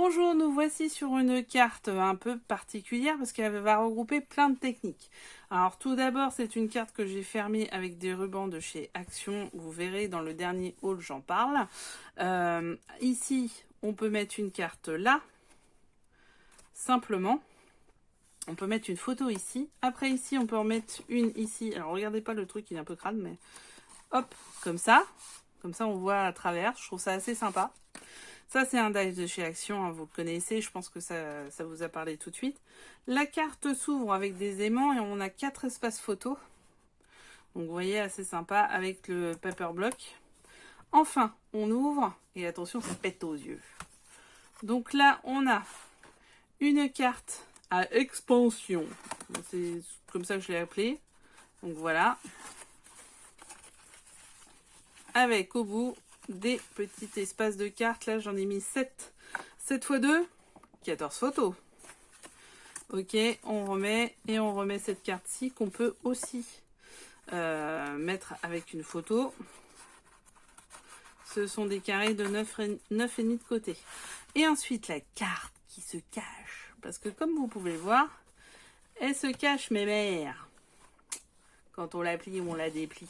Bonjour, nous voici sur une carte un peu particulière parce qu'elle va regrouper plein de techniques. Alors tout d'abord, c'est une carte que j'ai fermée avec des rubans de chez Action. Vous verrez dans le dernier haul, j'en parle. Ici, on peut mettre une carte là, simplement. On peut mettre une photo ici. Après ici, on peut en mettre une ici. Alors regardez pas le truc, il est un peu crade, mais hop, comme ça. Comme ça, on voit à travers. Je trouve ça assez sympa. Ça, c'est un dice de chez Action, hein, vous le connaissez, je pense que ça vous a parlé tout de suite. La carte s'ouvre avec des aimants et on a 4 espaces photos. Donc, vous voyez, assez sympa avec le paper block. Enfin, on ouvre et attention, ça pète aux yeux. Donc là, on a une carte à expansion. C'est comme ça que je l'ai appelée. Donc voilà. Avec au bout des petits espaces de cartes. Là, j'en ai mis 7. 7 x 2, 14 photos. Ok, on remet et on remet cette carte-ci qu'on peut aussi mettre avec une photo. Ce sont des carrés de 9,5 de côté. Et ensuite, la carte qui se cache. Parce que comme vous pouvez le voir, elle se cache, mes mères. Quand on la plie ou on la déplie.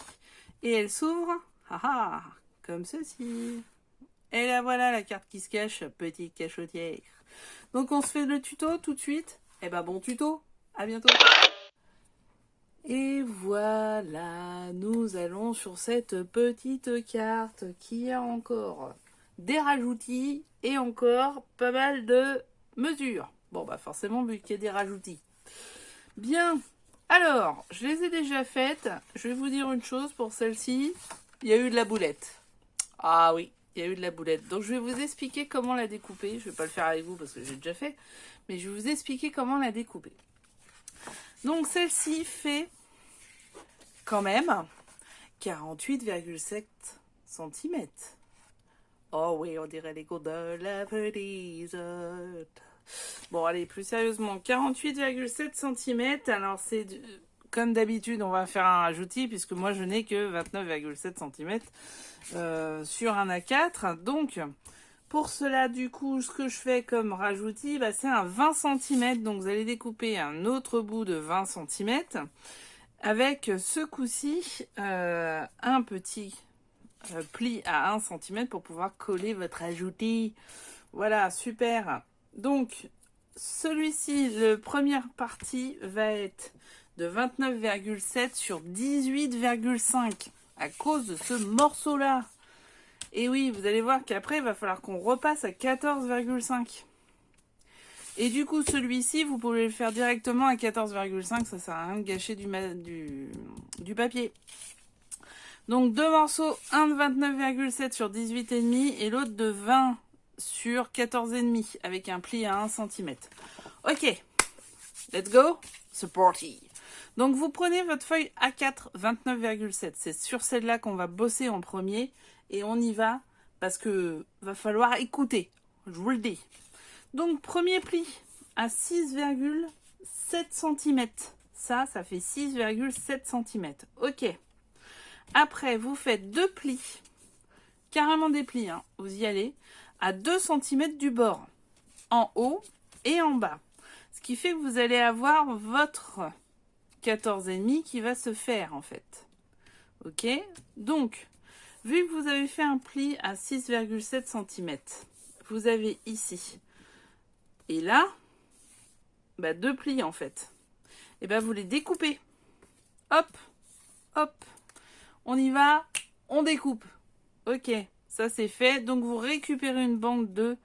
Et elle s'ouvre. Haha, comme ceci. Et là voilà la carte qui se cache, petite cachotière. Donc on se fait le tuto tout de suite. Eh ben bon tuto, à bientôt. Et voilà, nous allons sur cette petite carte qui a encore des rajoutis et encore pas mal de mesures. Bon bah forcément vu qu'il y a des rajoutis. Bien, alors je les ai déjà faites. Je vais vous dire une chose pour celle-ci. Il y a eu de la boulette. Ah oui, il y a eu de la boulette. Donc je vais vous expliquer comment la découper. Je ne vais pas le faire avec vous parce que j'ai déjà fait. Mais je vais vous expliquer comment la découper. Donc celle-ci fait quand même 48,7 cm. Oh oui, on dirait les cours de la petite. Bon allez, plus sérieusement, 48,7 cm. Alors c'est... Comme d'habitude, on va faire un rajoutis puisque moi je n'ai que 29,7 cm sur un A4. Donc, pour cela, du coup, ce que je fais comme rajoutis, bah, c'est un 20 cm. Donc, vous allez découper un autre bout de 20 cm avec ce coup-ci un petit pli à 1 cm pour pouvoir coller votre rajoutis. Voilà, super. Donc, celui-ci, la première partie va être de 29,7 sur 18,5 à cause de ce morceau-là. Et oui, vous allez voir qu'après, il va falloir qu'on repasse à 14,5. Et du coup, celui-ci, vous pouvez le faire directement à 14,5. Ça sert à rien de gâcher du papier. Donc, deux morceaux, un de 29,7 sur 18,5 et l'autre de 20 sur 14,5 avec un pli à 1 cm. Ok, let's go, c'est parti. Donc vous prenez votre feuille A4 29,7. C'est sur celle-là qu'on va bosser en premier. Et on y va parce que va falloir écouter. Je vous le dis. Donc premier pli à 6,7 cm. Ça fait 6,7 cm. Ok. Après, vous faites deux plis. Carrément des plis, hein. Vous y allez. À 2 cm du bord. En haut et en bas. Ce qui fait que vous allez avoir votre 14,5 qui va se faire en fait. Ok, donc vu que vous avez fait un pli à 6,7 cm, vous avez ici et là bah, deux plis en fait. Et ben vous les découpez. Hop, hop, on y va, on découpe. Ok, ça c'est fait. Donc vous récupérez une bande de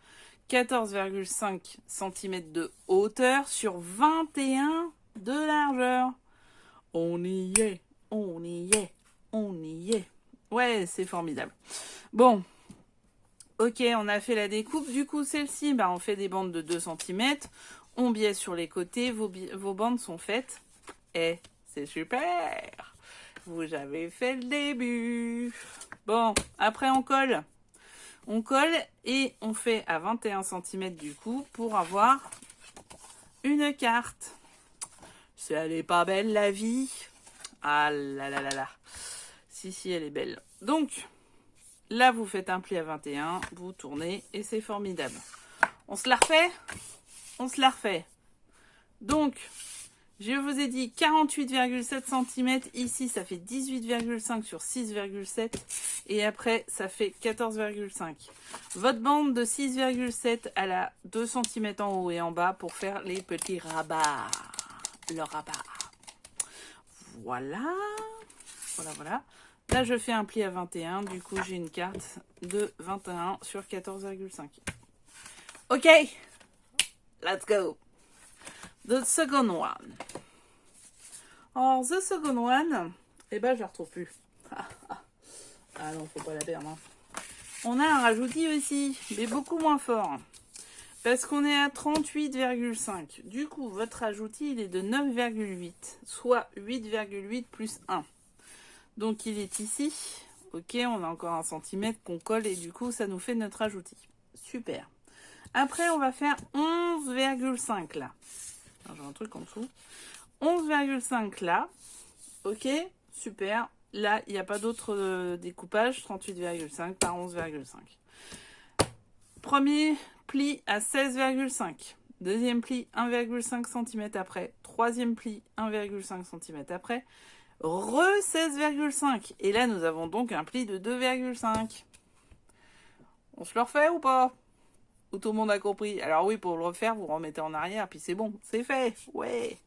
14,5 cm de hauteur sur 21 de largeur. On y est, on y est, on y est. Ouais, c'est formidable. Bon, ok, on a fait la découpe. Du coup, celle-ci, bah, on fait des bandes de 2 cm. On biaise sur les côtés. Vos bandes sont faites. Et c'est super. Vous avez fait le début. Bon, après on colle. On colle et on fait à 21 cm du coup pour avoir une carte. Si elle n'est pas belle la vie. Ah là là là là. Si, elle est belle. Donc, là, vous faites un pli à 21, vous tournez et c'est formidable. On se la refait? On se la refait. Donc, je vous ai dit 48,7 cm. Ici, ça fait 18,5 sur 6,7. Et après, ça fait 14,5. Votre bande de 6,7, elle a 2 cm en haut et en bas pour faire les petits rabats. Le rabat. Voilà. Voilà, voilà. Là, je fais un pli à 21. Du coup, j'ai une carte de 21 sur 14,5. OK. Let's go. The second one. Alors, the second one, eh ben, je la retrouve plus. Ah non, faut pas la perdre. Hein. On a un rajouti aussi, mais beaucoup moins fort. Parce qu'on est à 38,5. Du coup, votre rajouti, il est de 9,8. Soit 8,8 plus 1. Donc, il est ici. Ok, on a encore 1 cm qu'on colle et du coup, ça nous fait notre rajouti. Super. Après, on va faire 11,5 là. J'ai un truc en dessous. 11,5 là. Ok, super. Là, il n'y a pas d'autre découpage. 38,5 par 11,5. Premier pli à 16,5. Deuxième pli, 1,5 cm après. Troisième pli, 1,5 cm après. Re 16,5. Et là, nous avons donc un pli de 2,5. On se le refait ou pas? Ou tout le monde a compris? Alors oui, pour le refaire, vous remettez en arrière, puis c'est bon, c'est fait. Ouais.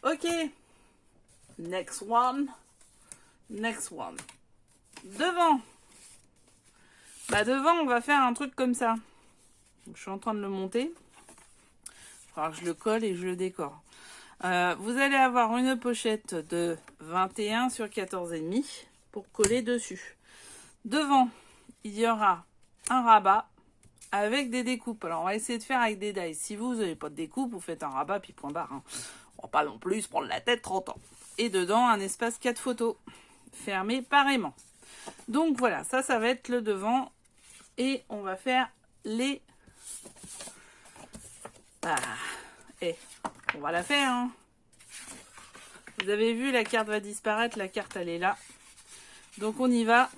Ok. Next one. Next one. Devant. Bah devant, on va faire un truc comme ça. Je suis en train de le monter. Il va falloir que je le colle et je le décore. Vous allez avoir une pochette de 21 sur 14,5 pour coller dessus. Devant, il y aura un rabat avec des découpes. Alors, on va essayer de faire avec des dies. Si vous n'avez pas de découpe, vous faites un rabat, puis point barre. Hein. On va pas non plus se prendre la tête 30 ans. Et dedans, un espace 4 photos, fermé pareillement. Donc, voilà, ça va être le devant. Et on va faire les... Et on va la faire. Hein. Vous avez vu, la carte va disparaître. La carte, elle est là. Donc, on y va.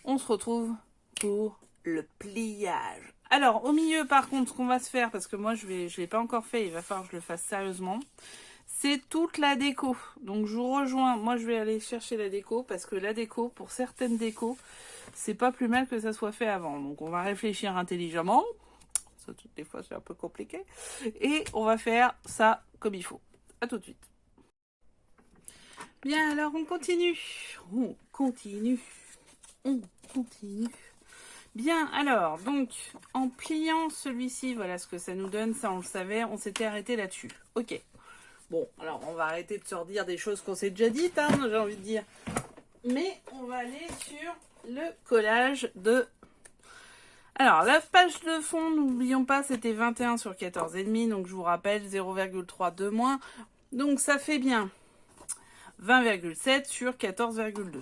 On se retrouve pour le pliage. Alors, au milieu, par contre, ce qu'on va se faire, parce que moi, je l'ai pas encore fait, il va falloir que je le fasse sérieusement, c'est toute la déco. Donc, je vous rejoins. Moi, je vais aller chercher la déco, parce que la déco, pour certaines décos, c'est pas plus mal que ça soit fait avant. Donc, on va réfléchir intelligemment. Ça, toutes les fois, c'est un peu compliqué. Et on va faire ça comme il faut. À tout de suite. Bien, alors, on continue. On continue. On continue. Bien, alors, donc, en pliant celui-ci, voilà ce que ça nous donne, ça on le savait, on s'était arrêté là-dessus. Ok. Bon, alors, on va arrêter de se redire des choses qu'on s'est déjà dites, hein, j'ai envie de dire. Mais, on va aller sur le collage de... Alors, la page de fond, n'oublions pas, c'était 21 sur 14,5, donc je vous rappelle, 0,3 de moins. Donc, ça fait bien 20,7 sur 14,2.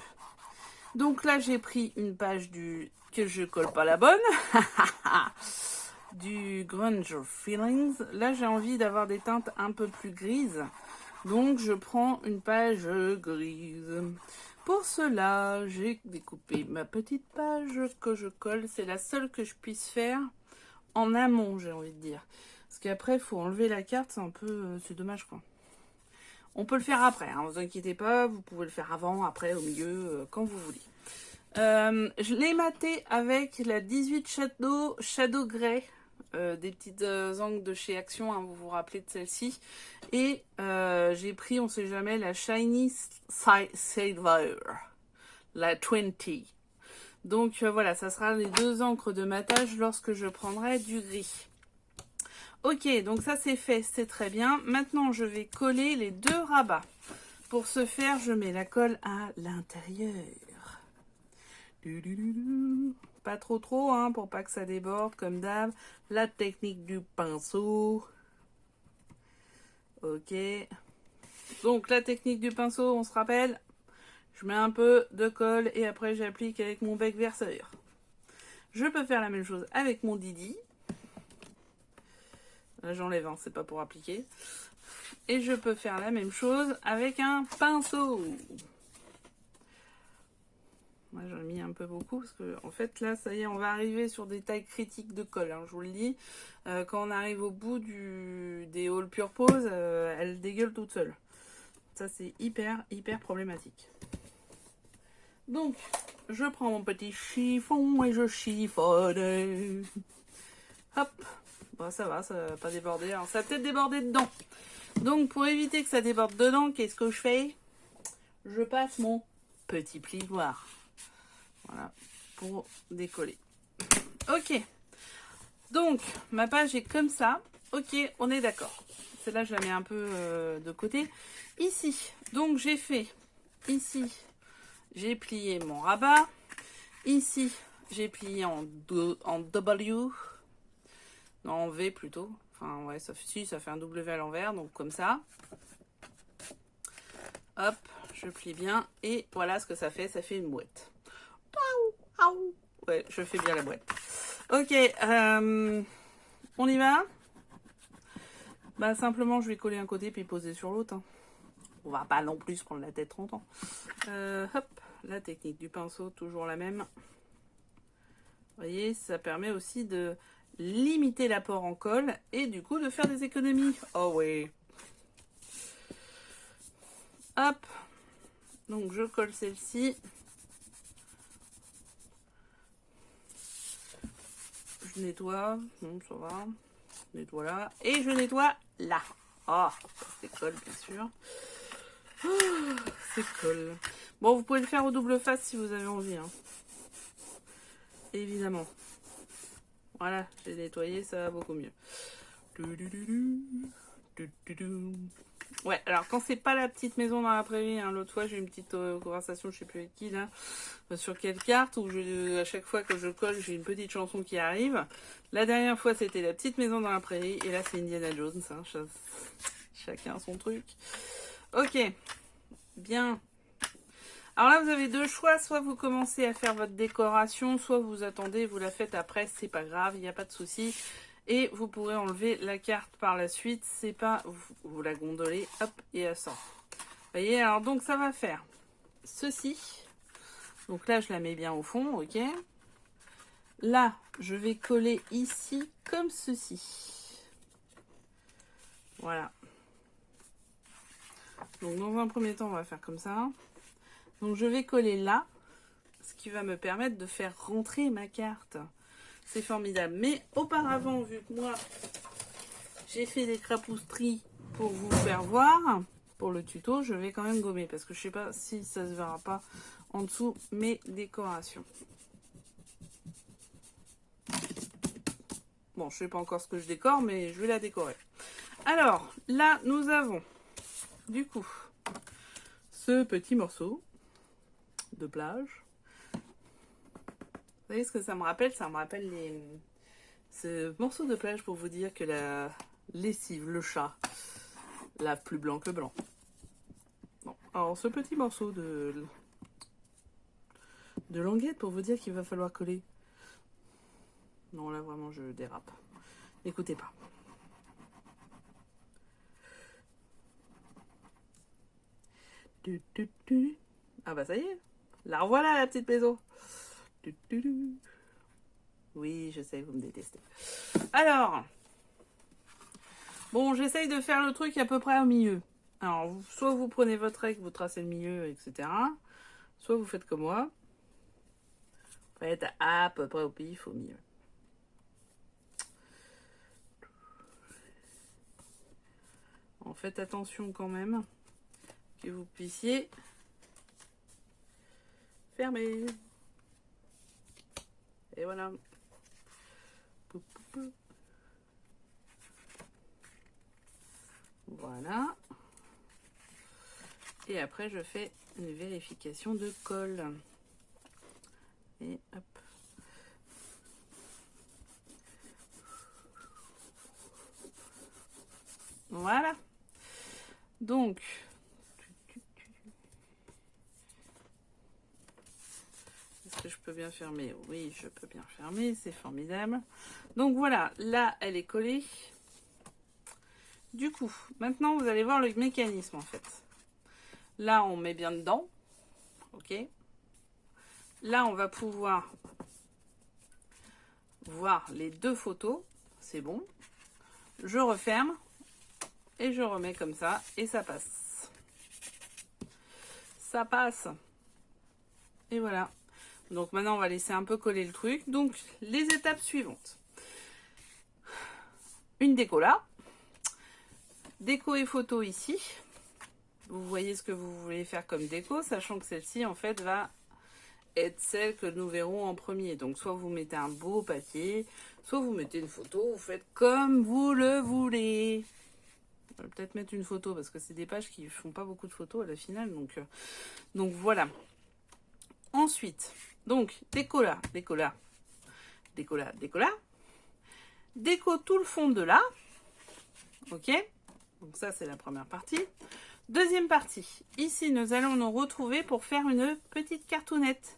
Donc là, j'ai pris une page que je colle pas la bonne. Du Grunge Feelings. Là, j'ai envie d'avoir des teintes un peu plus grises. Donc, je prends une page grise. Pour cela, j'ai découpé ma petite page que je colle. C'est la seule que je puisse faire en amont, j'ai envie de dire. Parce qu'après, il faut enlever la carte. C'est un peu... c'est dommage, quoi. On peut le faire après, hein, vous inquiétez pas, vous pouvez le faire avant, après, au milieu, quand vous voulez. Je l'ai maté avec la 18 Shadow Grey, des petites angles de chez Action, hein, vous vous rappelez de celle-ci. Et j'ai pris, on sait jamais, la Shiny Silver, la 20. Donc voilà, ça sera les deux encres de matage lorsque je prendrai du gris. Ok, donc ça c'est fait, c'est très bien. Maintenant, je vais coller les deux rabats. Pour ce faire, je mets la colle à l'intérieur. Pas trop, hein, pour pas que ça déborde, comme d'hab. La technique du pinceau. Ok. Donc, la technique du pinceau, on se rappelle. Je mets un peu de colle et après, j'applique avec mon bec verseur. Je peux faire la même chose avec mon Didi. Là, j'enlève, hein, c'est pas pour appliquer. Et je peux faire la même chose avec un pinceau. Moi, j'en ai mis un peu beaucoup parce que, en fait, là, ça y est, on va arriver sur des tailles critiques de colle. Hein, je vous le dis. Quand on arrive au bout des All Purpose, elle dégueule toute seule. Ça, c'est hyper, hyper problématique. Donc, je prends mon petit chiffon et je chiffonne. Hop. Bon, ça va pas déborder. Alors, ça va peut-être déborder dedans. Donc, pour éviter que ça déborde dedans, qu'est-ce que je fais? Je passe mon petit plioir. Voilà, pour décoller. Ok. Donc, ma page est comme ça. Ok, on est d'accord. Celle-là, je la mets un peu de côté. Ici, donc j'ai fait, ici, j'ai plié mon rabat. Ici, j'ai plié en W. Non, en V plutôt. Enfin, ouais, ça fait un W à l'envers, donc comme ça. Hop, je plie bien. Et voilà ce que ça fait une boîte. Ouais, je fais bien la boîte. Ok, on y va? Bah simplement, je vais coller un côté puis poser sur l'autre. Hein. On va pas non plus se prendre la tête 30 ans. Hop, la technique du pinceau, toujours la même. Vous voyez, ça permet aussi de limiter l'apport en colle et du coup de faire des économies. Oh oui. Hop, donc je colle celle-ci. Je nettoie, bon, ça va. Je nettoie là. Et je nettoie là. Oh, c'est colle, bien sûr. Oh, c'est colle. Bon, vous pouvez le faire au double face si vous avez envie. Hein. Évidemment. Voilà, j'ai nettoyé, ça va beaucoup mieux. Ouais, alors quand c'est pas la petite maison dans la prairie, hein, l'autre fois j'ai eu une petite conversation, je sais plus avec qui là, sur quelle carte, où à chaque fois que je colle, j'ai une petite chanson qui arrive. La dernière fois c'était la petite maison dans la prairie, et là c'est Indiana Jones, hein, chacun son truc. Ok, bien. Alors là vous avez deux choix, soit vous commencez à faire votre décoration, soit vous attendez, vous la faites après, c'est pas grave, il n'y a pas de souci. Et vous pourrez enlever la carte par la suite, c'est pas, vous la gondolez, hop, et elle sort. Vous voyez, alors donc ça va faire ceci. Donc là, je la mets bien au fond, ok. Là, je vais coller ici comme ceci. Voilà. Donc dans un premier temps, on va faire comme ça. Donc je vais coller là, ce qui va me permettre de faire rentrer ma carte. C'est formidable. Mais auparavant, vu que moi, j'ai fait des crapousseries pour vous faire voir, pour le tuto, je vais quand même gommer. Parce que je sais pas si ça se verra pas en dessous mes décorations. Bon, je sais pas encore ce que je décore, mais je vais la décorer. Alors, là, nous avons, du coup, ce petit morceau de plage. Vous voyez ce que ça me rappelle? Ça me rappelle ce morceau de plage pour vous dire que la lessive, le chat, lave plus blanc que blanc. Bon, alors ce petit morceau de languette pour vous dire qu'il va falloir coller. Non, là vraiment je dérape. N'écoutez pas. Ah bah ça y est, la revoilà la petite maison. Oui, je sais, vous me détestez. Alors, bon, j'essaye de faire le truc à peu près au milieu. Alors, soit vous prenez votre règle, vous tracez le milieu, etc. Soit vous faites comme moi. Vous faites à peu près au pif, au milieu. En faites attention quand même que vous puissiez fermer. Et voilà. Voilà. Et après, je fais une vérification de colle. Et hop. Voilà. Donc, est-ce que je peux bien fermer? Oui, je peux bien fermer, c'est formidable. Donc voilà, là, elle est collée. Du coup, maintenant, vous allez voir le mécanisme, en fait. Là, on met bien dedans. Ok. là, on va pouvoir voir les deux photos. C'est bon. Je referme et je remets comme ça et ça passe. Ça passe. Et voilà. Donc maintenant, on va laisser un peu coller le truc. Donc, les étapes suivantes. Une déco là. Déco et photo ici. Vous voyez ce que vous voulez faire comme déco, sachant que celle-ci, en fait, va être celle que nous verrons en premier. Donc, soit vous mettez un beau papier, soit vous mettez une photo, vous faites comme vous le voulez. Je vais peut-être mettre une photo, parce que c'est des pages qui font pas beaucoup de photos à la finale. Donc voilà. Ensuite, donc, déco là, déco là, déco là, déco là. Déco tout le fond de là. Ok? Donc ça, c'est la première partie. Deuxième partie. Ici, nous allons nous retrouver pour faire une petite cartoonette.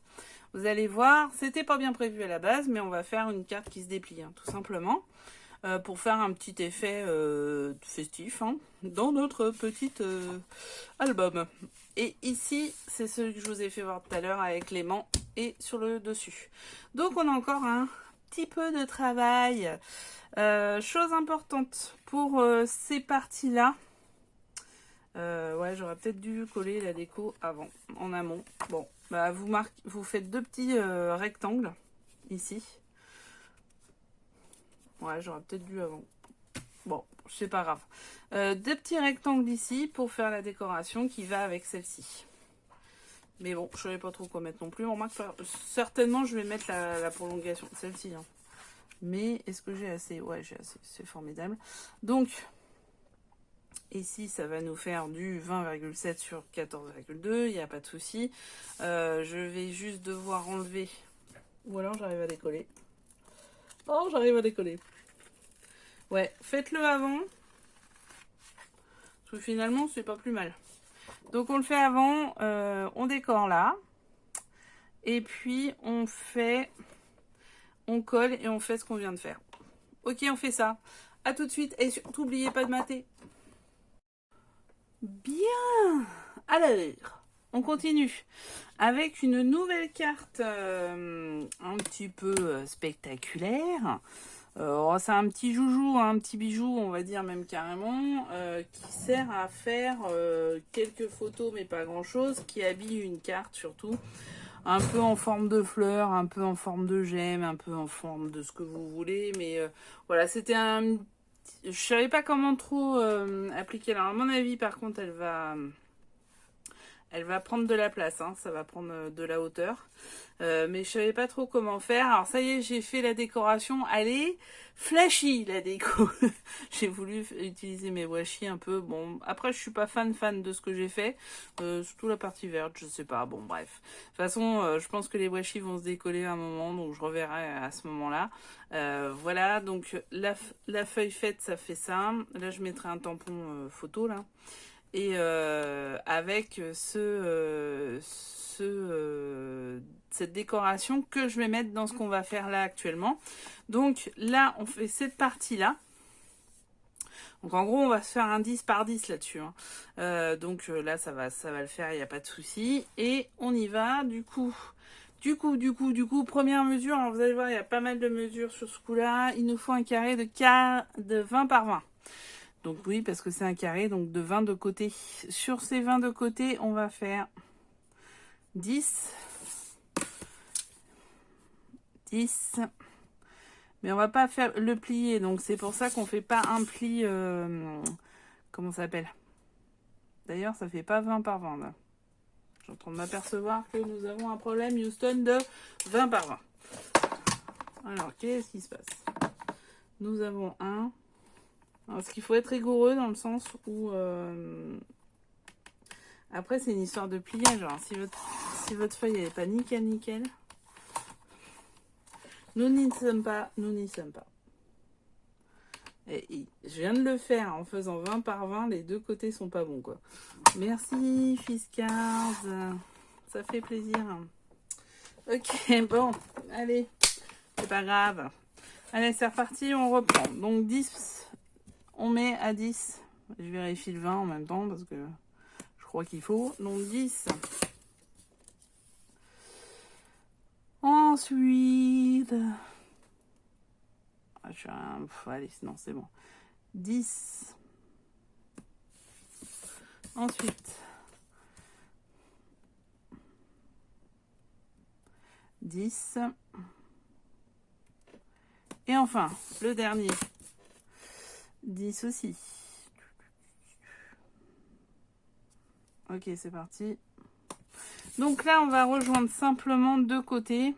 Vous allez voir, c'était pas bien prévu à la base, mais on va faire une carte qui se déplie, hein, tout simplement. Pour faire un petit effet festif, hein, dans notre petit album. Et ici, c'est celui que je vous ai fait voir tout à l'heure avec l'aimant et sur le dessus. Donc, on a encore un petit peu de travail. Chose importante pour ces parties-là. Ouais, j'aurais peut-être dû coller la déco avant, en amont. Bon, bah vous faites deux petits rectangles ici. Ouais, j'aurais peut-être dû avant. Bon, c'est pas grave. Deux petits rectangles ici pour faire la décoration qui va avec celle-ci. Mais bon, je savais pas trop quoi mettre non plus. On remarque, certainement, je vais mettre la prolongation, celle-ci. Hein. Mais est-ce que j'ai assez? Ouais, j'ai assez. C'est formidable. Donc, ici, ça va nous faire du 20,7 sur 14,2. Il n'y a pas de souci. Je vais juste devoir enlever. Ou alors, j'arrive à décoller. Oh, j'arrive à décoller. Ouais, faites-le avant. Parce que finalement, c'est pas plus mal. Donc, on le fait avant. On décore là. Et puis, on colle et on fait ce qu'on vient de faire. Ok, on fait ça. À tout de suite. Et surtout, n'oubliez pas de mater. Bien. Alors, on continue avec une nouvelle carte un petit peu spectaculaire. C'est un petit joujou, un petit bijou, on va dire même carrément, qui sert à faire quelques photos, mais pas grand-chose, qui habille une carte surtout. Un peu en forme de fleur, un peu en forme de gemme, un peu en forme de ce que vous voulez. Mais voilà, c'était un... Je savais pas comment trop appliquer. Alors à mon avis, par contre, elle va prendre de la place. Hein, ça va prendre de la hauteur. Mais je savais pas trop comment faire. Alors ça y est, j'ai fait la décoration. Elle est flashy, la déco. J'ai voulu utiliser mes washi un peu. Bon, après je suis pas fan de ce que j'ai fait. Surtout la partie verte, je sais pas. Bon, bref. De toute façon, je pense que les washi vont se décoller à un moment, donc je reverrai à ce moment-là. Voilà, donc la feuille faite, ça fait ça. Là, je mettrai un tampon photo là. Et avec cette décoration que je vais mettre dans ce qu'on va faire là actuellement. Donc là, on fait cette partie-là. Donc en gros, on va se faire un 10 par 10 là-dessus. Hein. Donc là, ça va le faire, il n'y a pas de souci. Et on y va, du coup, première mesure. Alors vous allez voir, il y a pas mal de mesures sur ce coup-là. Il nous faut un carré de 20 par 20. Donc oui, parce que c'est un carré, donc de 20 de côté. Sur ces 20 de côté, on va faire 10. 10. Mais on va pas faire le plier, donc c'est pour ça qu'on fait pas un pli... comment ça s'appelle? D'ailleurs, ça fait pas 20 par 20, là. Je suis en train de m'apercevoir que nous avons un problème, Houston, de 20 par 20. Alors, qu'est-ce qui se passe? Nous avons un... Alors, ce qu'il faut être rigoureux dans le sens où... Après, c'est une histoire de pliage. Alors, si votre feuille n'est pas nickel... Nous n'y sommes pas. Et je viens de le faire en faisant 20 par 20. Les deux côtés sont pas bons, quoi. Merci, Fiscard. Ça fait plaisir. Ok, bon. Allez. C'est pas grave. Allez, c'est reparti. On reprend. Donc, 10. On met à 10. Je vérifie le 20 en même temps parce que je crois qu'il faut. Donc, 10. Ensuite... Ah, je suis un... allez, non, c'est bon. 10. Ensuite... 10. Et enfin, le dernier. 10 aussi. Ok, c'est parti. Donc là, on va rejoindre simplement deux côtés.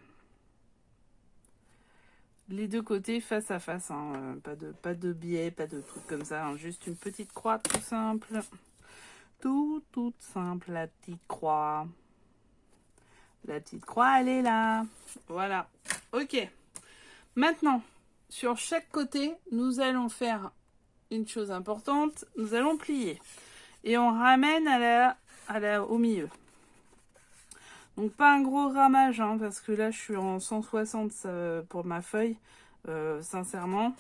Les deux côtés face à face. Hein. Pas de biais, pas de trucs comme ça. Hein. Juste une petite croix tout simple. Toute simple, la petite croix. La petite croix, elle est là. Voilà. Ok. Maintenant, sur chaque côté, nous allons faire une chose importante. Nous allons plier. Et on ramène au milieu. Donc pas un gros ramage, hein, parce que là je suis en 160 pour ma feuille, sincèrement.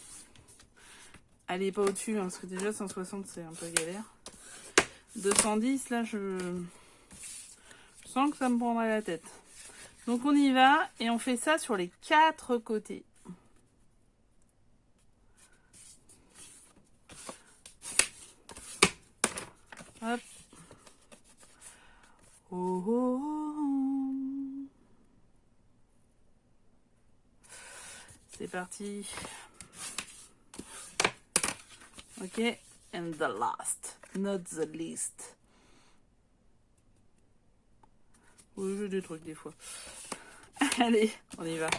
Allez pas au-dessus, hein, parce que déjà 160 c'est un peu galère. 210, là je sens que ça me prendra la tête. Donc on y va, et on fait ça sur les 4 côtés. Hop. Oh, oh, oh. C'est parti. Ok. And the last, not the least. Oui, j'ai des trucs des fois. Allez, on y va.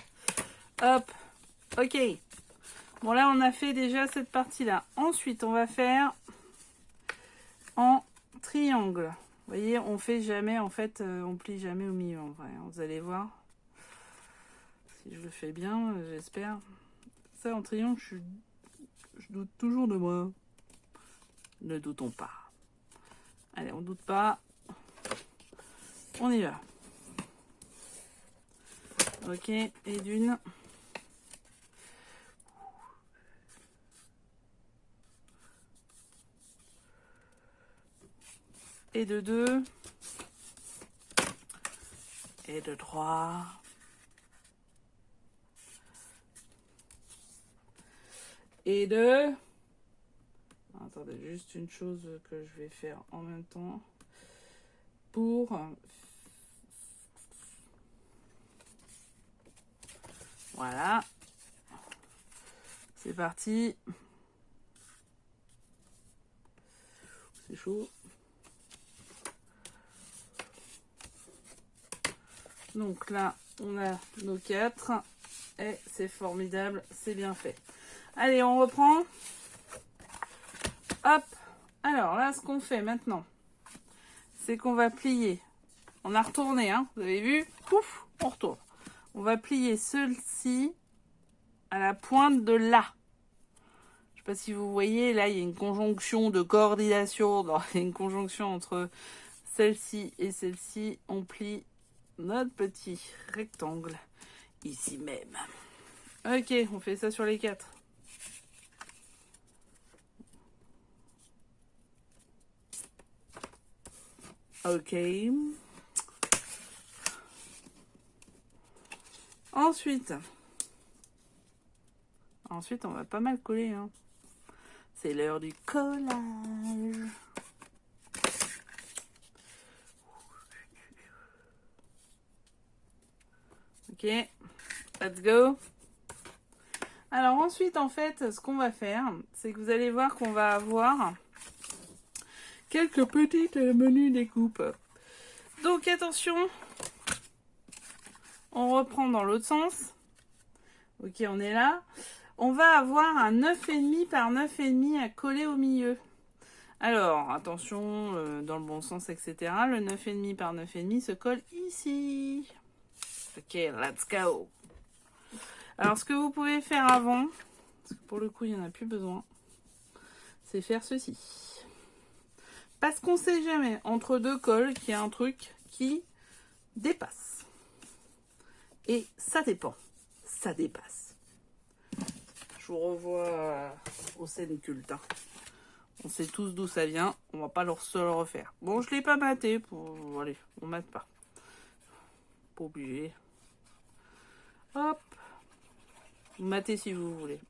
Hop. Ok. Bon, là, on a fait déjà cette partie-là. Ensuite, on va faire en triangle. Vous voyez, on fait jamais, en fait, on plie jamais au milieu, en vrai. Vous allez voir. Si je le fais bien, j'espère. Ça, en triangle, je doute toujours de moi. Ne doutons pas. Allez, on doute pas. On y va. Ok, et d'une. Et de 2. Et de 3. Et de... Attendez, juste une chose que je vais faire en même temps. Pour... Voilà. C'est parti. C'est chaud. Donc là, on a nos 4. Et c'est formidable, c'est bien fait. Allez, on reprend. Hop. Alors là, ce qu'on fait maintenant, c'est qu'on va plier. On a retourné, hein. Vous avez vu? Pouf, on retourne. On va plier celle-ci à la pointe de là. Je sais pas si vous voyez, là, il y a une conjonction de coordination. Il y a une conjonction entre celle-ci et celle-ci. On plie notre petit rectangle ici même. Ok, on fait ça sur les 4. Ok. Ensuite, on va pas mal coller. Hein. C'est l'heure du collage. Ok, let's go. Alors ensuite, en fait, ce qu'on va faire, c'est que vous allez voir qu'on va avoir quelques petites menus découpes. Donc attention, on reprend dans l'autre sens. Ok, on est là. On va avoir un 9,5 par 9,5 à coller au milieu. Alors, attention, dans le bon sens, etc. Le 9,5 par 9,5 se colle ici. Ok, let's go. Alors, ce que vous pouvez faire avant, parce que pour le coup, il n'y en a plus besoin, c'est faire ceci. Parce qu'on sait jamais, entre deux cols, qu'il y a un truc qui dépasse. Et ça dépend. Ça dépasse. Je vous revois aux scènes cultes. Hein. On sait tous d'où ça vient. On va pas se le refaire. Bon, je l'ai pas maté. Allez, on mate pas. Pas obligé. Hop. Mater si vous voulez.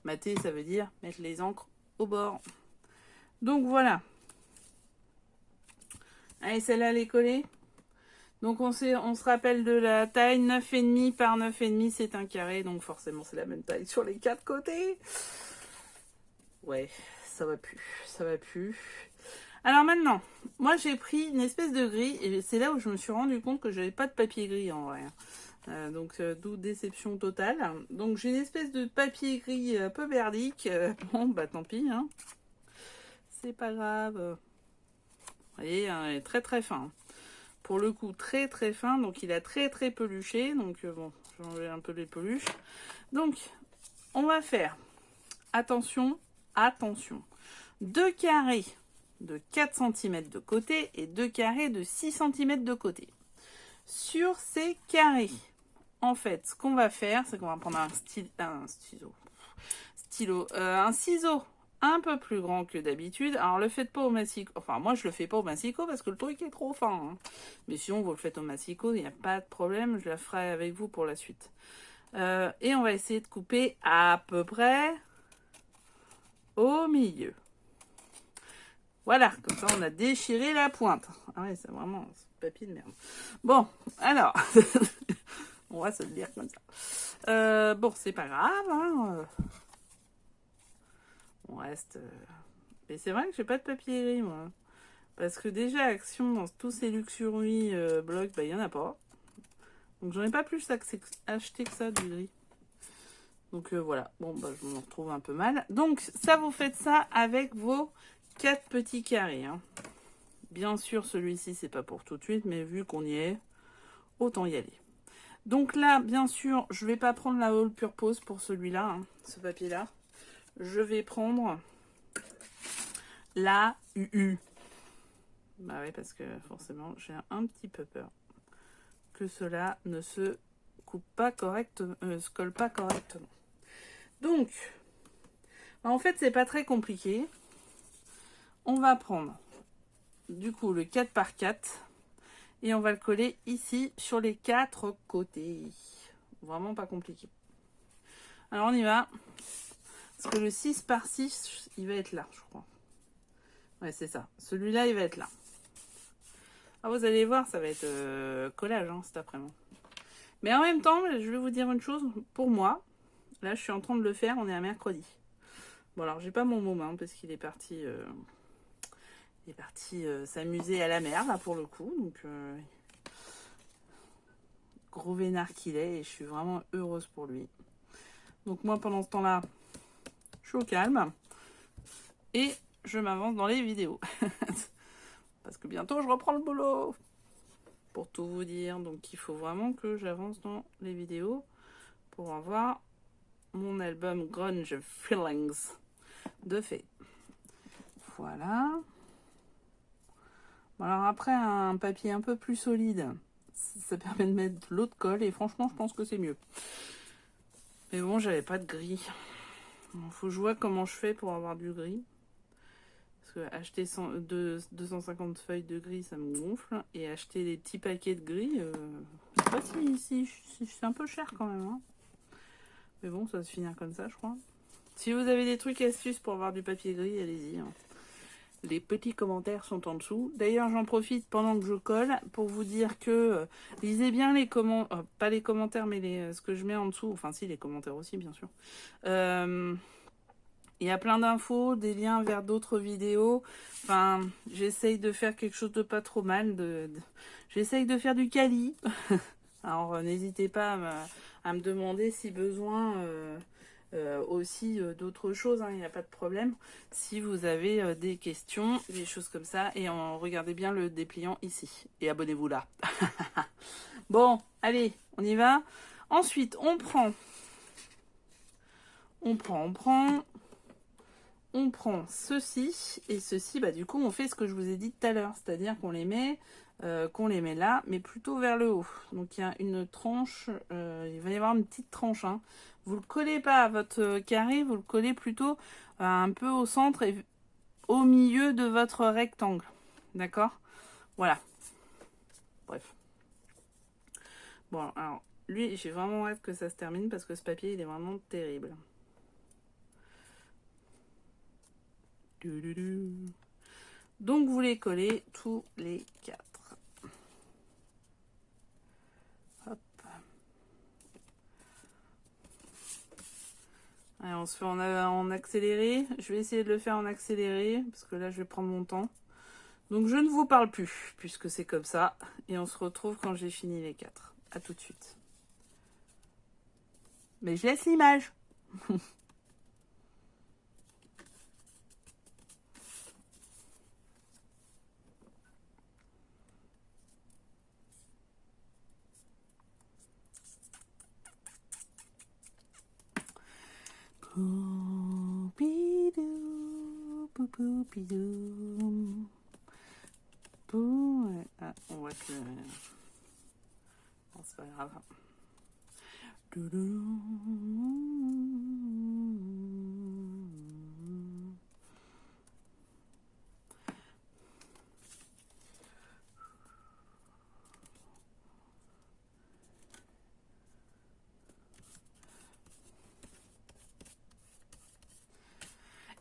Mater, ça veut dire mettre les encres au bord. Donc voilà. Allez, celle-là, elle est collée. Donc on se rappelle de la taille 9,5 par 9,5, c'est un carré. Donc forcément, c'est la même taille sur les 4 côtés. Ouais, ça va plus. Ça va plus. Alors maintenant, moi j'ai pris une espèce de gris. Et c'est là où je me suis rendu compte que j'avais pas de papier gris en vrai. Donc d'où déception totale. Donc j'ai une espèce de papier gris un peu merdique. Bon bah tant pis, hein. C'est pas grave. Vous voyez, hein, il est très très fin. Pour le coup très très fin, donc il a très très peluché. Donc bon, je vais enlever un peu les peluches. Donc on va faire, attention, attention, 2 carrés de 4 cm de côté et 2 carrés de 6 cm de côté. Sur ces carrés, en fait, ce qu'on va faire, c'est qu'on va prendre un ciseau un peu plus grand que d'habitude. Alors, le faites pas au massicot. Enfin, moi, je le fais pas au massicot parce que le truc est trop fin. Hein. Mais sinon, vous le faites au massicot, il n'y a pas de problème. Je la ferai avec vous pour la suite. Et on va essayer de couper à peu près au milieu. Voilà, comme ça, on a déchiré la pointe. Ah ouais, c'est vraiment papier de merde. Bon, alors... On va se le dire comme ça. Bon, c'est pas grave. Hein. On reste... Mais c'est vrai que j'ai pas de papier gris, moi. Parce que déjà, Action, dans tous ces luxuries blocs, bah, il y en a pas. Donc, j'en ai pas plus acheté que ça, du gris. Donc, voilà. Bon, bah, je me retrouve un peu mal. Donc, ça, vous faites ça avec vos 4 petits carrés. Hein. Bien sûr, celui-ci, c'est pas pour tout de suite, mais vu qu'on y est, autant y aller. Donc là, bien sûr, je vais pas prendre la All Purpose pour celui-là, hein, ce papier-là. Je vais prendre la UU. Bah oui, parce que forcément, j'ai un petit peu peur que cela ne se coupe pas correctement, se colle pas correctement. Donc, en fait, c'est pas très compliqué. On va prendre, du coup, le 4 par 4 et on va le coller ici sur les 4 côtés. Vraiment pas compliqué. Alors on y va. Parce que le 6 par 6, il va être là, je crois. Ouais, c'est ça. Celui-là, il va être là. Ah, vous allez voir, ça va être collage hein, cet après-midi. Mais en même temps, je vais vous dire une chose. Pour moi, là, je suis en train de le faire. On est à mercredi. Bon, alors, j'ai pas mon môme, hein, parce qu'il est parti... s'amuser à la mer, là, pour le coup. Donc, gros vénard qu'il est. Et je suis vraiment heureuse pour lui. Donc, moi, pendant ce temps-là, je suis au calme. Et je m'avance dans les vidéos. Parce que bientôt, je reprends le boulot. Pour tout vous dire. Donc, il faut vraiment que j'avance dans les vidéos pour avoir mon album Grunge Feelings de fait. Voilà. Alors après, un papier un peu plus solide, ça permet de mettre de l'eau de colle. Et franchement, je pense que c'est mieux. Mais bon, j'avais pas de gris. Il faut que je vois comment je fais pour avoir du gris. Parce que acheter 250 feuilles de gris, ça me gonfle. Et acheter des petits paquets de gris, je sais pas si c'est un peu cher quand même. Hein. Mais bon, ça va se finir comme ça, je crois. Si vous avez des trucs astuces pour avoir du papier gris, allez-y. Hein. Les petits commentaires sont en dessous. D'ailleurs, j'en profite pendant que je colle pour vous dire que lisez bien les commentaires, pas les commentaires, mais ce que je mets en dessous. Enfin, si, les commentaires aussi, bien sûr. Il y a plein d'infos, des liens vers d'autres vidéos. Enfin, j'essaye de faire quelque chose de pas trop mal. J'essaye de faire du quali. Alors, n'hésitez pas à me demander si besoin aussi d'autres choses. Il n'y a pas de problème. Si vous avez des questions, des choses comme ça. Et regardez bien le dépliant ici. Et abonnez-vous là. Bon, allez, on y va. Ensuite, on prend ceci et ceci, bah du coup on fait ce que je vous ai dit tout à l'heure, c'est-à-dire qu'on les met là, mais plutôt vers le haut. Donc il y a une tranche, il va y avoir une petite tranche. Hein. Vous le collez pas à votre carré, vous le collez plutôt un peu au centre et au milieu de votre rectangle. D'accord? Voilà. Bref. Bon, alors Lui, j'ai vraiment hâte que ça se termine parce que ce papier, il est vraiment terrible. Donc, vous les collez tous les 4. Hop. Allez, on se fait en accéléré. Je vais essayer de le faire en accéléré parce que là, je vais prendre mon temps. Donc, je ne vous parle plus puisque c'est comme ça. Et on se retrouve quand j'ai fini les 4. À tout de suite. Mais je laisse l'image. Poupidou, poupidou. Ah, on voit que... Bon, c'est pas grave.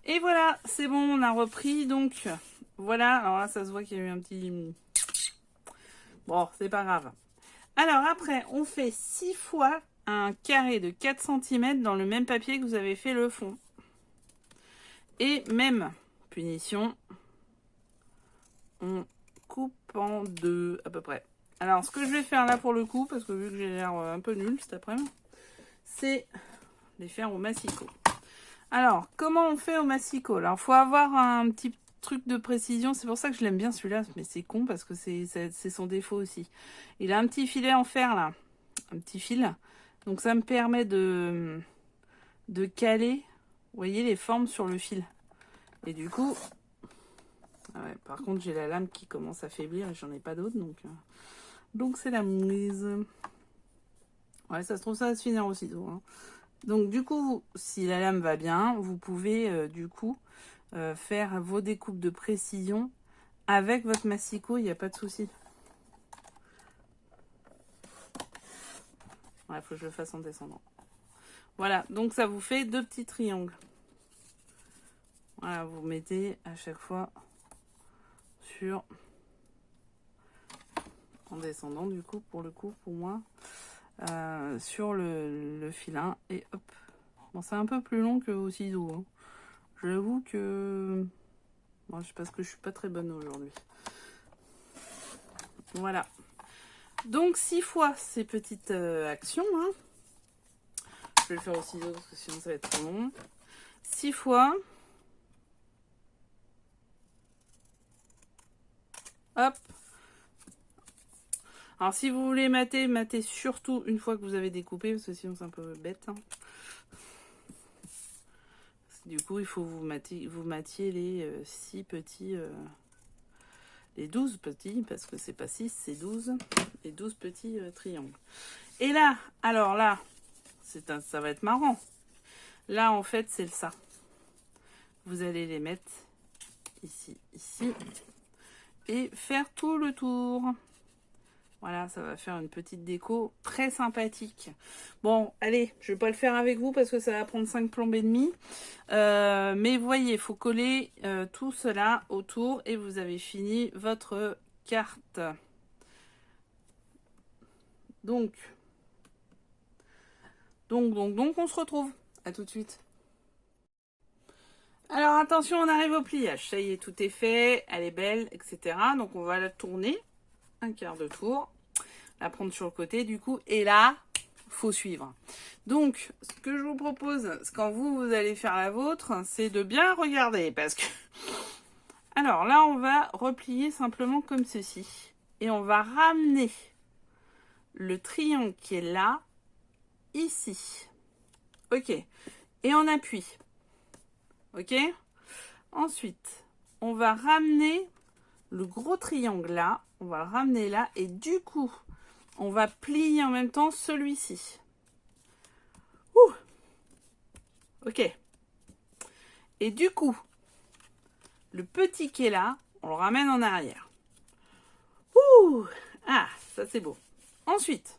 Et voilà, c'est bon, on a repris. Donc, voilà. Alors là, ça se voit qu'il y a eu un petit... Bon, c'est pas grave. Alors après, on fait 6 fois un carré de 4 cm dans le même papier que vous avez fait le fond. Et même punition, on coupe en 2 à peu près. Alors, ce que je vais faire là pour le coup, parce que vu que j'ai l'air un peu nul cet après-midi, c'est les faire au massicot. Alors, comment on fait au massicot? Alors, il faut avoir un petit truc de précision. C'est pour ça que je l'aime bien celui-là, mais c'est con parce que c'est son défaut aussi. Il a un petit filet en fer là, un petit fil. Donc, ça me permet de caler, vous voyez, les formes sur le fil. Et du coup, ah ouais, par contre, j'ai la lame qui commence à faiblir et j'en ai pas d'autre, donc c'est la mouise. Ouais, ça se trouve, ça va se finir au ciseau. Hein. Donc du coup, si la lame va bien, vous pouvez du coup faire vos découpes de précision avec votre massicot, il n'y a pas de souci. Ouais, il faut que je le fasse en descendant. Voilà, donc ça vous fait 2 petits triangles. Voilà, vous mettez à chaque fois sur... En descendant du coup, pour moi, sur le filin. Et hop. Bon, c'est un peu plus long que au ciseau. Hein. J'avoue que... Bon, je sais pas parce que je suis pas très bonne aujourd'hui. Voilà. Donc 6 fois ces petites actions. Hein. Je vais le faire au ciseau parce que sinon ça va être trop long. 6 fois. Hop. Alors si vous voulez matez surtout une fois que vous avez découpé parce que sinon c'est un peu bête. Hein. Du coup il faut vous matiez les 6 petits... les 12 petits, parce que c'est pas 6, c'est 12. Les 12 petits triangles. Et là, alors là, ça va être marrant. Là, en fait, c'est ça. Vous allez les mettre ici, ici. Et faire tout le tour. Voilà, ça va faire une petite déco très sympathique. Bon, allez, je vais pas le faire avec vous parce que ça va prendre 5 plombes et demi. Mais voyez, il faut coller tout cela autour et vous avez fini votre carte. Donc, on se retrouve. À tout de suite. Alors attention, on arrive au pliage. Ça y est, tout est fait, elle est belle, etc. Donc on va la tourner un quart de tour, la prendre sur le côté du coup, et là, faut suivre. Donc, ce que je vous propose, quand vous allez faire la vôtre, c'est de bien regarder parce que... Alors là, on va replier simplement comme ceci. Et on va ramener le triangle qui est là, ici. Ok. Et on appuie. Ok. Ensuite, on va ramener le gros triangle là. On va le ramener là. Et du coup, on va plier en même temps celui-ci. Ouh. Ok. Et du coup, le petit qui est là, on le ramène en arrière. Ouh. Ah, ça c'est beau. Ensuite,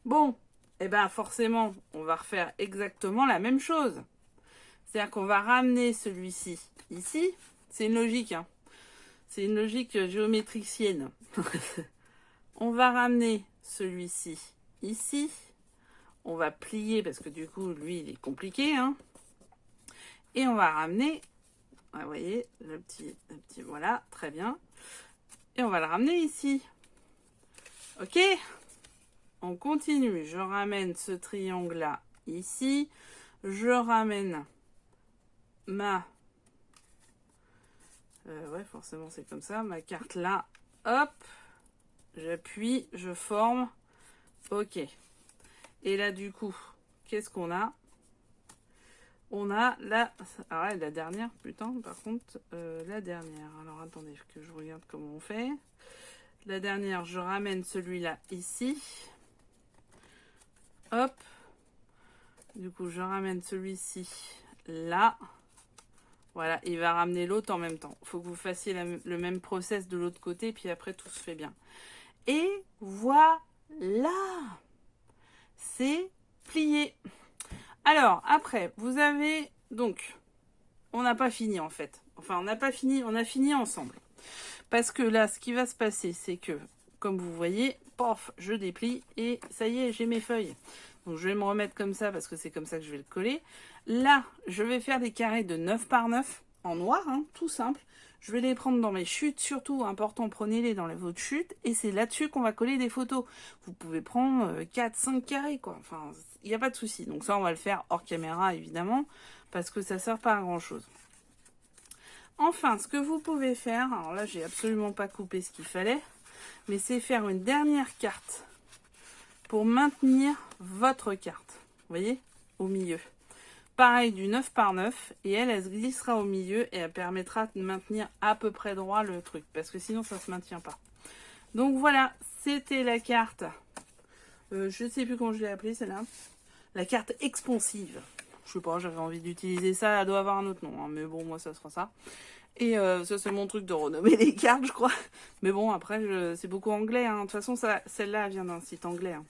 Bon, et ben forcément, on va refaire exactement la même chose. C'est-à-dire qu'on va ramener celui-ci ici. C'est une logique, hein. C'est une logique géométricienne. On va ramener celui-ci ici. On va plier parce que du coup, lui, il est compliqué, hein. Et on va ramener, vous voyez, le petit, voilà, très bien. Et on va le ramener ici. Ok? On continue. Je ramène ce triangle-là ici. Je ramène ma... ouais, forcément, c'est comme ça. Ma carte là. Hop. J'appuie, je forme. Ok. Et là, du coup, qu'est-ce qu'on a? On a la... Ah ouais, la dernière, putain, par contre, la dernière. Alors, attendez, que je regarde comment on fait. La dernière, je ramène celui-là ici. Hop. Du coup, je ramène celui-ci là. Voilà, il va ramener l'autre en même temps. Il faut que vous fassiez le même process de l'autre côté, puis après, tout se fait bien. Et voilà! C'est plié. Alors, après, vous avez... Donc, on n'a pas fini en fait. Enfin, on n'a pas fini, on a fini ensemble. Parce que là, ce qui va se passer, c'est que, comme vous voyez, pof, je déplie et ça y est, j'ai mes feuilles. Donc, je vais me remettre comme ça parce que c'est comme ça que je vais le coller. Là, je vais faire des carrés de 9 par 9 en noir, hein, tout simple. Je vais les prendre dans mes chutes, surtout important, prenez-les dans votre chute. Et c'est là-dessus qu'on va coller des photos. Vous pouvez prendre 4, 5 carrés, quoi. Enfin, il n'y a pas de souci. Donc ça, on va le faire hors caméra, évidemment, parce que ça ne sert pas à grand-chose. Enfin, ce que vous pouvez faire, alors là, j'ai absolument pas coupé ce qu'il fallait, mais c'est faire une dernière carte pour maintenir votre carte. Vous voyez, au milieu. Pareil, du 9 par 9, et elle se glissera au milieu et elle permettra de maintenir à peu près droit le truc, parce que sinon ça se maintient pas. Donc voilà, c'était la carte, je sais plus comment je l'ai appelée celle-là, la carte expansive. Je sais pas, j'avais envie d'utiliser ça, elle doit avoir un autre nom, hein, mais bon, moi ça sera ça. Et ça c'est mon truc de renommer les cartes, je crois. Mais bon, après, c'est beaucoup anglais, hein. De toute façon, celle-là, elle vient d'un site anglais, hein.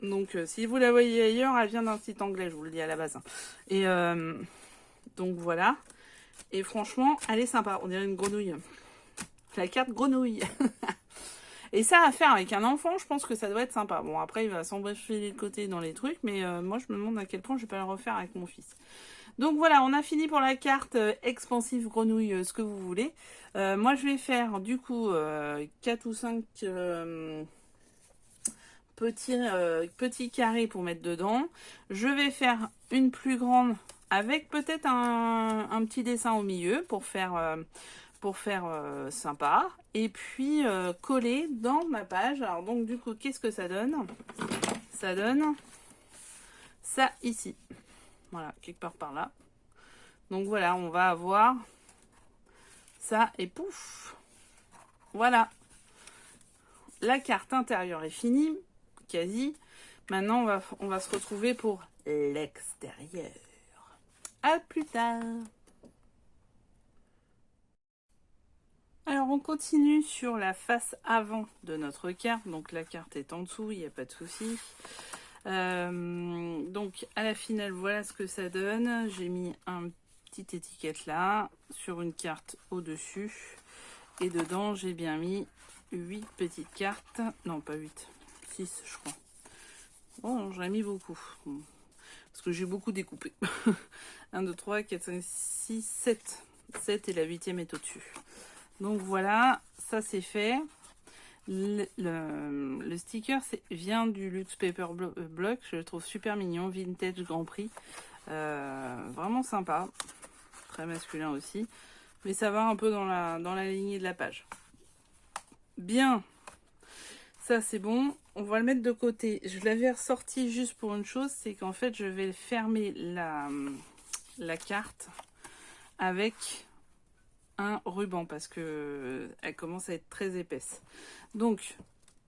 Donc, si vous la voyez ailleurs, elle vient d'un site anglais, je vous le dis à la base. Et donc, voilà. Et franchement, elle est sympa. On dirait une grenouille. La carte grenouille. Et ça, à faire avec un enfant, je pense que ça doit être sympa. Bon, après, il va s'embêcher les côtés dans les trucs, mais moi, je me demande à quel point je vais pas le refaire avec mon fils. Donc voilà, on a fini pour la carte expansive grenouille, ce que vous voulez. Moi, je vais faire du coup 4 ou 5... petits carrés pour mettre dedans. Je vais faire une plus grande avec peut-être un petit dessin au milieu pour faire sympa. Et puis coller dans ma page. Alors donc du coup, qu'est-ce que ça donne? Ça donne ça ici. Voilà, quelque part par là. Donc voilà, on va avoir ça et pouf. Voilà. La carte intérieure est finie. Quasi. Maintenant, on va se retrouver pour l'extérieur. À plus tard. Alors, on continue sur la face avant de notre carte. Donc, la carte est en dessous, il n'y a pas de souci. Donc, à la finale, voilà ce que ça donne. J'ai mis une petite étiquette là, sur une carte au-dessus. Et dedans, j'ai bien mis 8 petites cartes. Non, pas 8. 6, je crois. Oh, j'en ai mis beaucoup. Parce que j'ai beaucoup découpé. 1, 2, 3, 4, 5, 6, 7. 7 et la 8e est au-dessus. Donc voilà, ça c'est fait. Le sticker vient du Luxe Paper Block. Je le trouve super mignon. Vintage Grand Prix. Vraiment sympa. Très masculin aussi. Mais ça va un peu dans la lignée de la page. Bien. Ça c'est bon. On va le mettre de côté. Je l'avais ressorti juste pour une chose, c'est qu'en fait je vais fermer la carte avec un ruban parce que elle commence à être très épaisse. Donc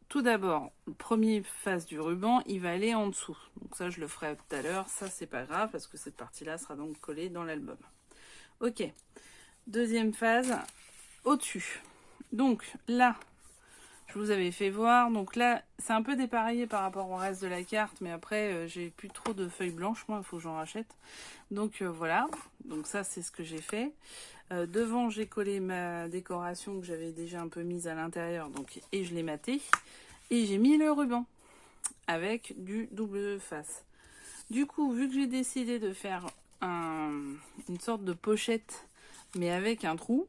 tout d'abord, le premier face du ruban, il va aller en dessous. Donc ça je le ferai tout à l'heure. Ça c'est pas grave parce que cette partie-là sera donc collée dans l'album. Ok. Deuxième phase, au-dessus. Donc là, je vous avais fait voir. Donc là, c'est un peu dépareillé par rapport au reste de la carte, mais après, j'ai plus trop de feuilles blanches, moi, il faut que j'en rachète. Donc voilà, donc ça, c'est ce que j'ai fait. Devant, j'ai collé ma décoration que j'avais déjà un peu mise à l'intérieur, donc et je l'ai maté. Et j'ai mis le ruban avec du double face. Du coup, vu que j'ai décidé de faire une sorte de pochette, mais avec un trou,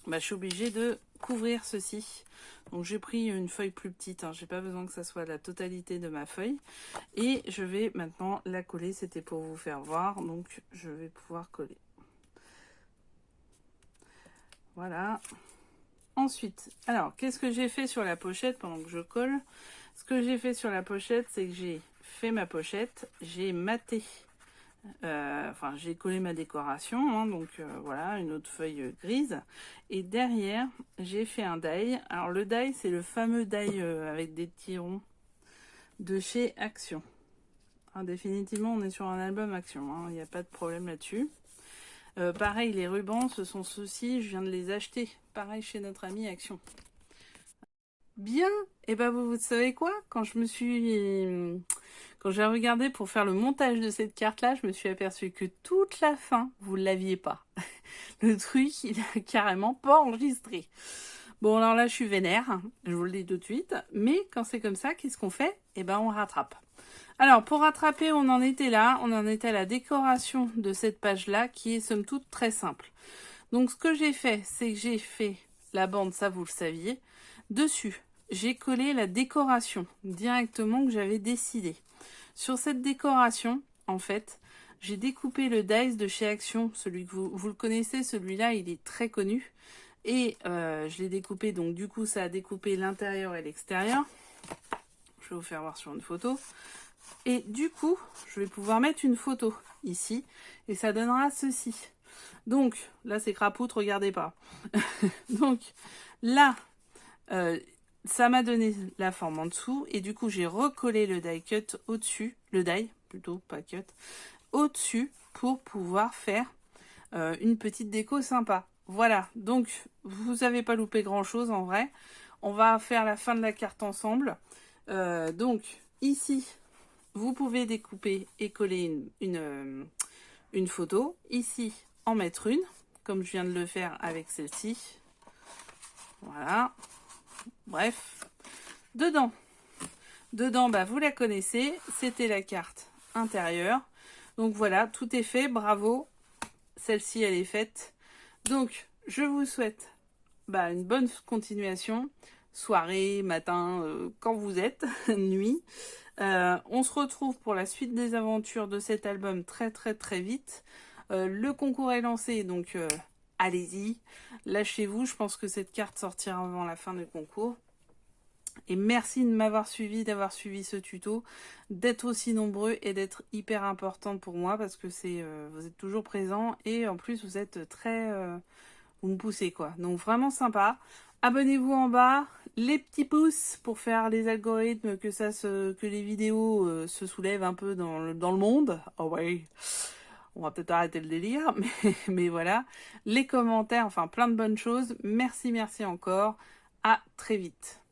bah, je suis obligée de couvrir ceci. Donc j'ai pris une feuille plus petite, hein. J'ai pas besoin que ça soit la totalité de ma feuille. Et je vais maintenant la coller, c'était pour vous faire voir, donc je vais pouvoir coller. Voilà. Ensuite, alors qu'est-ce que j'ai fait sur la pochette pendant que je colle? Ce que j'ai fait sur la pochette, c'est que j'ai fait ma pochette, j'ai maté. Enfin, j'ai collé ma décoration, hein, donc voilà, une autre feuille grise. Et derrière, j'ai fait un die. Alors le die, c'est le fameux die avec des petits ronds de chez Action. Hein, définitivement, on est sur un album Action, hein, il n'y a pas de problème là-dessus. Pareil, les rubans, ce sont ceux-ci, je viens de les acheter. Pareil chez notre ami Action. Bien, et ben vous savez quoi? Quand j'ai regardé pour faire le montage de cette carte-là, je me suis aperçue que toute la fin, vous ne l'aviez pas. Le truc, il a carrément pas enregistré. Bon, alors là, je suis vénère, hein, je vous le dis tout de suite. Mais quand c'est comme ça, qu'est-ce qu'on fait? Eh ben, on rattrape. Alors, pour rattraper, on en était là. On en était à la décoration de cette page-là, qui est somme toute très simple. Donc, ce que j'ai fait, c'est que j'ai fait la bande, ça vous le saviez. Dessus, j'ai collé la décoration directement que j'avais décidé. Sur cette décoration, en fait, j'ai découpé le dice de chez Action, celui que vous le connaissez, celui-là, il est très connu. Et je l'ai découpé, donc du coup, ça a découpé l'intérieur et l'extérieur. Je vais vous faire voir sur une photo. Et du coup, je vais pouvoir mettre une photo ici, et ça donnera ceci. Donc, là, c'est crapoutre, regardez pas. Donc, là, ça m'a donné la forme en dessous, et du coup, j'ai recollé le die cut au-dessus, le die, plutôt, pas cut, au-dessus, pour pouvoir faire une petite déco sympa. Voilà, donc, vous n'avez pas loupé grand-chose, en vrai. On va faire la fin de la carte ensemble. Donc, ici, vous pouvez découper et coller une photo. Ici, en mettre une, comme je viens de le faire avec celle-ci. Voilà. Bref. Dedans, bah, vous la connaissez. C'était la carte intérieure. Donc voilà, tout est fait. Bravo. Celle-ci, elle est faite. Donc, je vous souhaite bah, une bonne continuation. Soirée, matin, quand vous êtes, nuit. On se retrouve pour la suite des aventures de cet album très très très vite. Le concours est lancé, donc allez-y, lâchez-vous. Je pense que cette carte sortira avant la fin du concours. Et merci de m'avoir suivi, d'avoir suivi ce tuto, d'être aussi nombreux et d'être hyper important pour moi parce que vous êtes toujours présents et en plus vous êtes très... vous me poussez quoi. Donc vraiment sympa. Abonnez-vous en bas, les petits pouces pour faire les algorithmes, que les vidéos se soulèvent un peu dans le monde. Oh ouais, on va peut-être arrêter le délire, mais voilà. Les commentaires, enfin plein de bonnes choses. Merci, merci encore. À très vite.